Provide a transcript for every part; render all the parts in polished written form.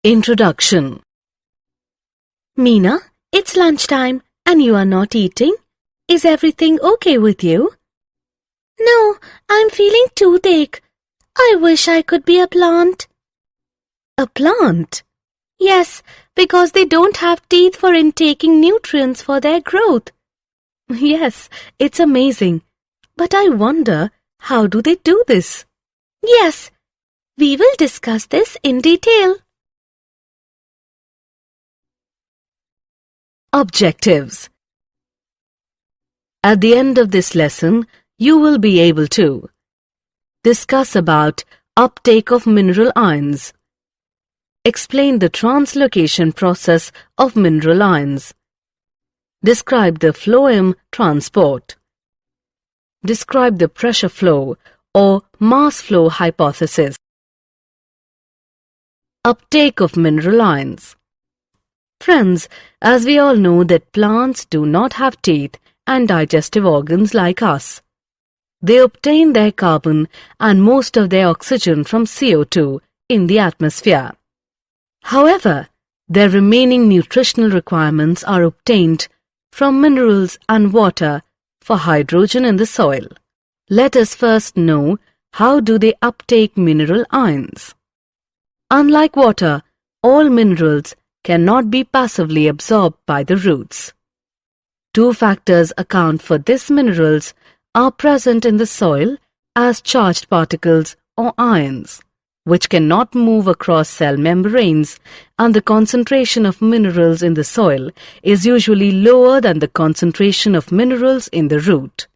Introduction. Meena, it's lunchtime and you are not eating. Is everything okay with you? No, I'm feeling toothache. I wish I could be a plant. A plant? Yes, because they don't have teeth for intaking nutrients for their growth. Yes, it's amazing. But I wonder, how do they do this? Yes, we will discuss this in detail. Objectives. At the end of this lesson, you will be able to discuss about uptake of mineral ions, explain the translocation process of mineral ions, describe the phloem transport, describe the pressure flow or mass flow hypothesis. Uptake of mineral ions. Friends, as we all know that plants do not have teeth and digestive organs like us. They obtain their carbon and most of their oxygen from CO2 in the atmosphere. However, their remaining nutritional requirements are obtained from minerals and water for hydrogen in the soil. Let us first know how do they uptake mineral ions. Unlike water, all minerals cannot be passively absorbed by the roots. Two factors account for these minerals are present in the soil as charged particles or ions, which cannot move across cell membranes, and the concentration of minerals in the soil is usually lower than the concentration of minerals in the root.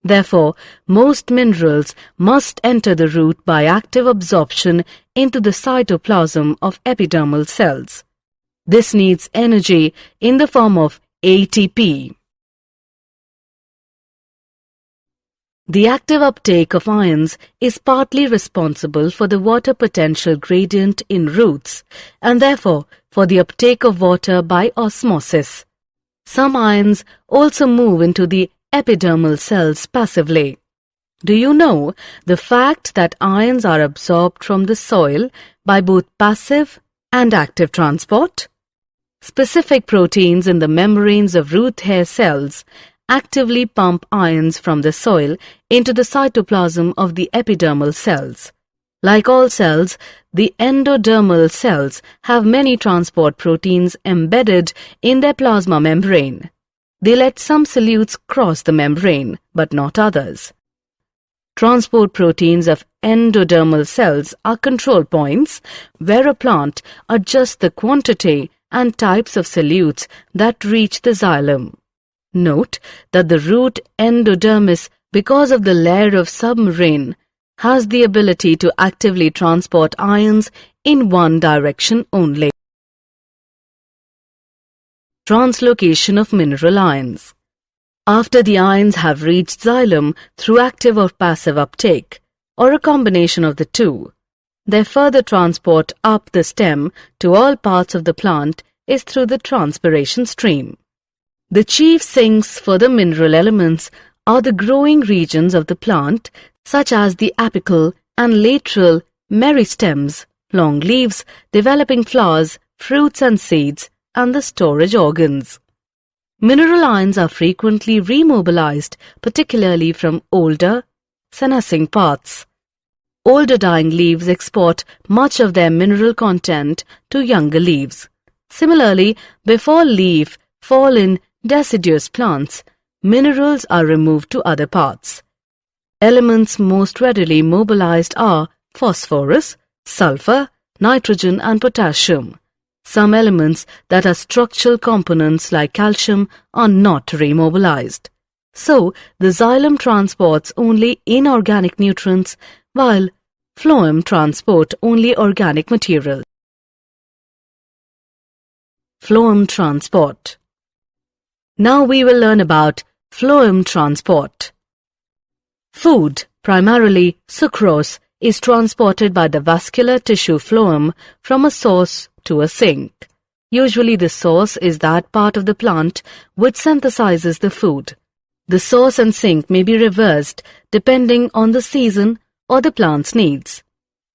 Therefore, most minerals must enter the root by active absorption into the cytoplasm of epidermal cells. This needs energy in the form of ATP. The active uptake of ions is partly responsible for the water potential gradient in roots and therefore for the uptake of water by osmosis. Some ions also move into the epidermal cells passively. Do you know the fact that ions are absorbed from the soil by both passive and active transport? Specific proteins in the membranes of root hair cells actively pump ions from the soil into the cytoplasm of the epidermal cells. Like all cells, the endodermal cells have many transport proteins embedded in their plasma membrane. They let some solutes cross the membrane, but not others. Transport proteins of endodermal cells are control points where a plant adjusts the quantity and types of solutes that reach the xylem. Note that the root endodermis, because of the layer of submarine, has the ability to actively transport ions in one direction only. Translocation of mineral ions. After the ions have reached xylem through active or passive uptake, or a combination of the two, their further transport up the stem to all parts of the plant is through the transpiration stream. The chief sinks for the mineral elements are the growing regions of the plant, such as the apical and lateral meristems, long leaves, developing flowers, fruits and seeds, and the storage organs. Mineral ions are frequently remobilized, particularly from older, senescing parts. Older dying leaves export much of their mineral content to younger leaves. Similarly, before leaf fall in deciduous plants, minerals are removed to other parts. Elements most readily mobilized are phosphorus, sulfur, nitrogen and potassium. Some elements that are structural components like calcium are not remobilized. So, the xylem transports only inorganic nutrients while phloem transport only organic material. Phloem transport. Now we will learn about phloem transport. Food, primarily sucrose, is transported by the vascular tissue phloem from a source to a sink. Usually the source is that part of the plant which synthesizes the food. The source and sink may be reversed depending on the season or the plant's needs.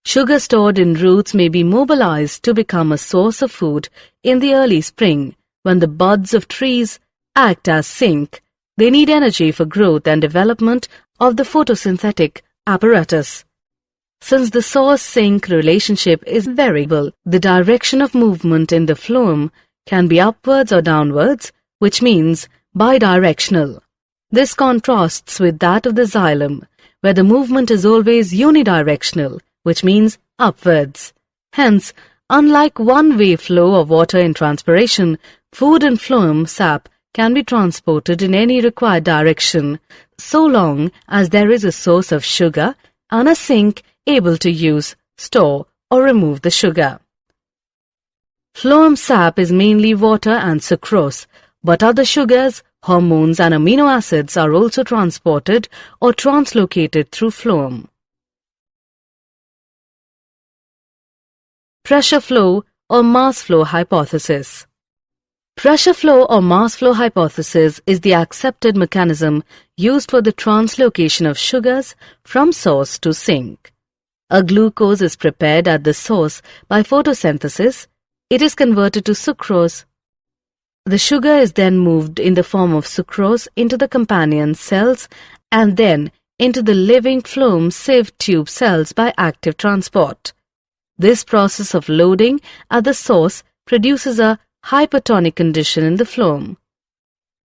Sugar stored in roots may be mobilized to become a source of food in the early spring when the buds of trees act as zinc. They need energy for growth and development of the photosynthetic apparatus. Since the source-sink relationship is variable, the direction of movement in the phloem can be upwards or downwards, which means bidirectional. This contrasts with that of the xylem, where the movement is always unidirectional, which means upwards. Hence, unlike one-way flow of water in transpiration, food and phloem sap can be transported in any required direction, so long as there is a source of sugar and a sink able to use, store, or remove the sugar. Phloem sap is mainly water and sucrose, but other sugars, hormones, and amino acids are also transported or translocated through phloem. Pressure flow or mass flow hypothesis. Pressure flow or mass flow hypothesis is the accepted mechanism used for the translocation of sugars from source to sink. A glucose is prepared at the source by photosynthesis. It is converted to sucrose. The sugar is then moved in the form of sucrose into the companion cells and then into the living phloem sieve tube cells by active transport. This process of loading at the source produces a hypertonic condition in the phloem.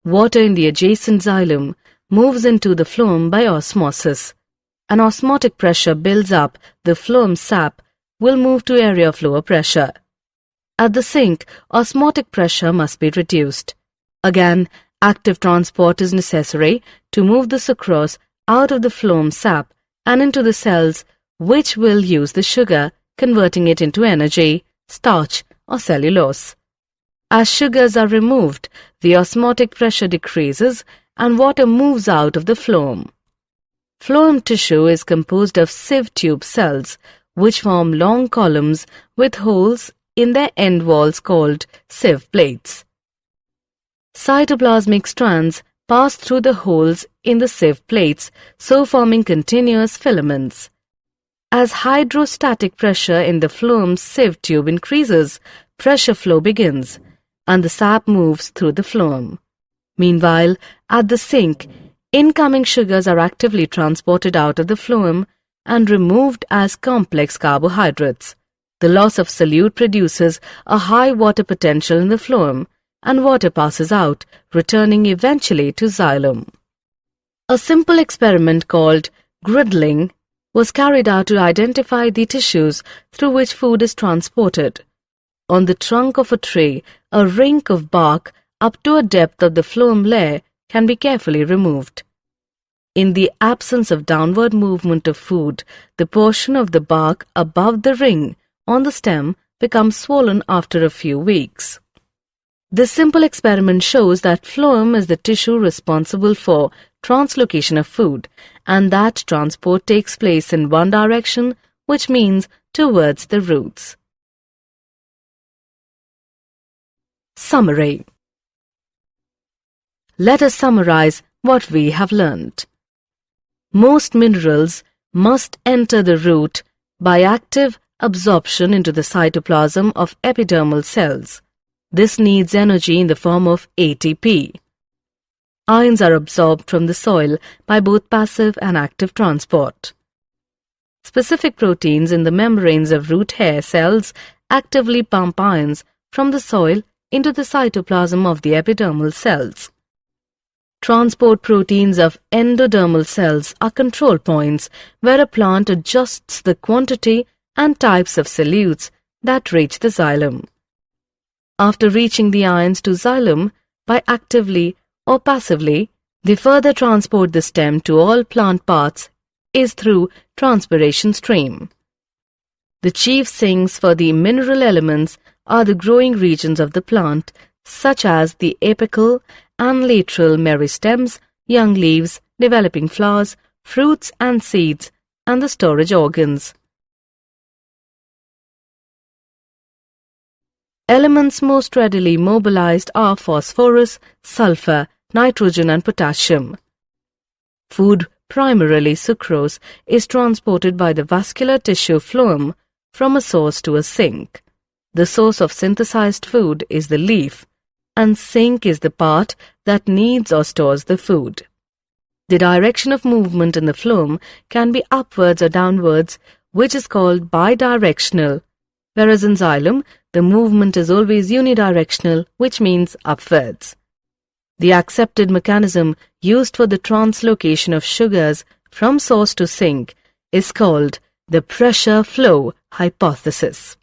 Water in the adjacent xylem moves into the phloem by osmosis. An osmotic pressure builds up, the phloem sap will move to area of lower pressure. At the sink, osmotic pressure must be reduced. Again, active transport is necessary to move the sucrose out of the phloem sap and into the cells which will use the sugar, converting it into energy, starch, or cellulose. As sugars are removed, the osmotic pressure decreases and water moves out of the phloem. Phloem tissue is composed of sieve tube cells, which form long columns with holes in their end walls called sieve plates. Cytoplasmic strands pass through the holes in the sieve plates, so forming continuous filaments. As hydrostatic pressure in the phloem sieve tube increases, pressure flow begins, and the sap moves through the phloem. Meanwhile, at the sink, incoming sugars are actively transported out of the phloem and removed as complex carbohydrates. The loss of solute produces a high water potential in the phloem, and water passes out, returning eventually to xylem. A simple experiment called griddling was carried out to identify the tissues through which food is transported. On the trunk of a tree, a ring of bark up to a depth of the phloem layer can be carefully removed. In the absence of downward movement of food, the portion of the bark above the ring on the stem becomes swollen after a few weeks. This simple experiment shows that phloem is the tissue responsible for translocation of food, and that transport takes place in one direction, which means towards the roots. Summary. Let us summarize what we have learned. Most minerals must enter the root by active absorption into the cytoplasm of epidermal cells. This needs energy in the form of ATP. Ions are absorbed from the soil by both passive and active transport. Specific proteins in the membranes of root hair cells actively pump ions from the soil into the cytoplasm of the epidermal cells. Transport proteins of endodermal cells are control points where a plant adjusts the quantity and types of solutes that reach the xylem. After reaching the ions to xylem by actively or passively, the further transport the stem to all plant parts is through transpiration stream. The chief sinks for the mineral elements are the growing regions of the plant, such as the apical and lateral meristems, young leaves, developing flowers, fruits and seeds, and the storage organs. Elements most readily mobilized are phosphorus, sulfur, nitrogen and potassium. Food primarily sucrose, is transported by the vascular tissue phloem from a source to a sink. The source of synthesized food is the leaf, and sink is the part that kneads or stores the food. The direction of movement in the phloem can be upwards or downwards, which is called bidirectional, whereas in xylem, the movement is always unidirectional, which means upwards. The accepted mechanism used for the translocation of sugars from source to sink is called the pressure flow hypothesis.